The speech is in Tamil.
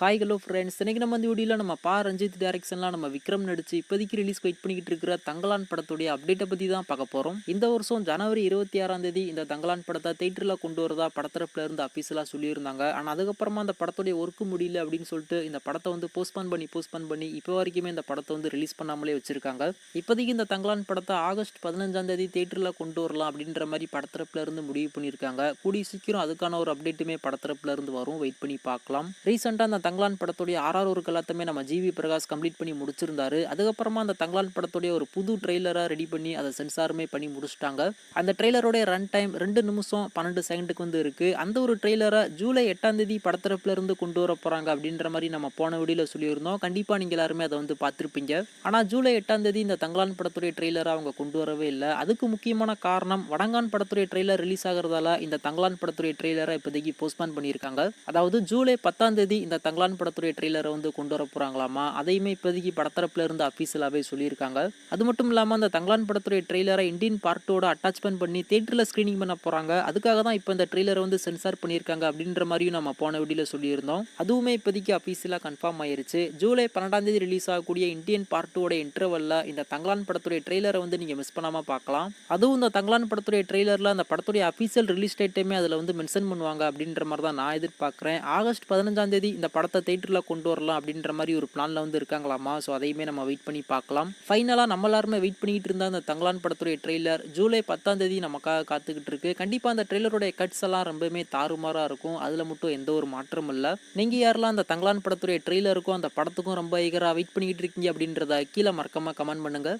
ஹாய் ஹலோ ஃப்ரெண்ட்ஸ், இன்னைக்கு நம்ம இந்த வீடியோவில் நம்ம ரஞ்சித் டைரக்ஷன்லாம் நம்ம விக்ரம் நடிச்சு இப்போதைக்கு ரிலீஸ் வெயிட் பண்ணிக்கிட்டு இருக்கிற தங்கலான் படத்துடைய அப்டேட்டை பற்றி தான் பார்க்க போகிறோம். இந்த வருஷம் ஜனவரி 26ஆம் தேதி இந்த தங்கலான் படத்தை தேட்டரில் கொண்டு வரதா படத்தரப்புல இருந்து அஃபீஷியலாக சொல்லியிருந்தாங்க. ஆனால் அதுக்கப்புறமா அந்த படத்துடைய ஒர்க்கு முடியல அப்படின்னு சொல்லிட்டு இந்த படத்தை வந்து போஸ்ட்பான் பண்ணி இப்போ வரைக்குமே இந்த படத்தை வந்து ரிலீஸ் பண்ணாமலே வச்சிருக்காங்க. இப்போதைக்கு இந்த தங்கலான் படத்தை ஆகஸ்ட் 15ஆம் தேதி தேட்டரில் கொண்டு வரலாம் அப்படின்ற மாதிரி படத்தரப்புல இருந்து முடிவு பண்ணியிருக்காங்க. கூடிய சீக்கிரம் அதுக்கான ஒரு அப்டேட்டுமே படத்தரப்புல இருந்து வரும், வெயிட் பண்ணி பார்க்கலாம். ரீசெண்டாக அந்த தங்கலான் படத்துடைய ஒரு எல்லாத்தையுமே நம்ம ஜிவி பிரகாஷ் கம்ப்ளீட் பண்ணி முடிச்சிருந்தாரு. அதுக்கப்புறமா அந்த தங்கலான் படத்துடைய ஒரு புது ட்ரெய்லராக ரெடி பண்ணி அதை சென்சாருமே பண்ணி முடிச்சிட்டாங்க. அந்த ட்ரெய்லரோடைய ரன் டைம் 2 நிமிஷம் 12 செகண்டுக்கு வந்து இருக்கு. அந்த ஒரு ட்ரெய்லரை ஜூலை 8ஆம் தேதி படத்தரப்புல இருந்து கொண்டு வர போறாங்க அப்படின்ற மாதிரி நம்ம போன வீடியோல சொல்லியிருந்தோம். கண்டிப்பா நீங்க எல்லாருமே அதை வந்து பார்த்திருப்பீங்க. ஆனா ஜூலை 8ஆம் தேதி இந்த தங்கலான் படத்துடைய ட்ரெய்லரை அவங்க கொண்டு வரவே இல்லை. அதுக்கு முக்கியமான காரணம் வடங்கான் படத்துடைய ட்ரெய்லர் ரிலீஸ் ஆகிறதால இந்த தங்கலான் படத்துடைய ட்ரெய்லரை இப்போதைக்கு போஸ்ட்பான் பண்ணியிருக்காங்க. அதாவது ஜூலை 10ஆம் தேதி இந்த தங்கலான் படத்துடைய ட்ரெய்லரை வந்து கொண்டு வர போறாங்களாமா. அதையுமே இப்போதைக்கு படத்தரப்புல இருந்து அஃபீஷியலாகவே சொல்லியிருக்காங்க. அது மட்டும் இல்லாமல் அந்த தங்கலான் படத்துடைய ட்ரெய்லரை இந்தியன் பார்ட்டோட அட்டாச்மெண்ட் பண்ணி தேட்டரில் ஸ்கிரீனிங் பண்ண போறாங்க. அதுக்காக தான் இப்போ இந்த ட்ரெய்லரை வந்து சென்சார் பண்ணியிருக்காங்க அப்படின்ற மாதிரியும் நம்ம போன வீடியோவில் சொல்லியிருந்தோம். அதுவுமே இப்போதைக்கு அஃபீஷியலாக கன்ஃபார்ம் ஆயிருச்சு. ஜூலை 12ஆம் தேதி ரிலீஸ் ஆகக்கூடிய இந்தியன் பார்ட்டோட இன்டர்வல்ல இந்த தங்கலான் படத்துடைய ட்ரெய்லரை வந்து நீங்க மிஸ் பண்ணாம பார்க்கலாம். அதுவும் இந்த தங்கலான் படத்துடைய ட்ரெய்லர்ல அந்த படத்துடைய அஃபீஷியல் ரிலீஸ் டேட்டுமே அதில் வந்து மென்ஷன் பண்ணுவாங்க அப்படின்ற மாதிரி தான் நான் எதிர்பார்க்குறேன். ஆகஸ்ட் 15ஆம் தேதி இந்த படத்தை தேட்டரில் கொண்டு வரலாம் அப்படின்ற மாதிரி ஒரு பிளான்ல வந்து இருக்காங்களாமா. ஸோ அதையுமே நம்ம வெயிட் பண்ணி பார்க்கலாம். ஃபைனலாக நம்ம எல்லாருமே வெயிட் பண்ணிட்டு இருந்த அந்த தங்கலான் படத்துடைய ட்ரெய்லர் ஜூலை 10ஆம் தேதி நமக்காக காத்துக்கிட்டு இருக்கு. கண்டிப்பாக அந்த ட்ரெய்லருடைய கட்ஸ் எல்லாம் ரொம்பவுமே தாறுமாறாக இருக்கும். அதில் மட்டும் எந்த ஒரு மாற்றமும் இல்லை. நீங்கள் யாரெல்லாம் அந்த தங்கலான் படத்துடைய ட்ரெய்லருக்கும் அந்த படத்துக்கும் ரொம்ப ஈகராக வெயிட் பண்ணிக்கிட்டு இருக்கீங்க அப்படின்றத கீழே மறக்காம கமெண்ட் பண்ணுங்க.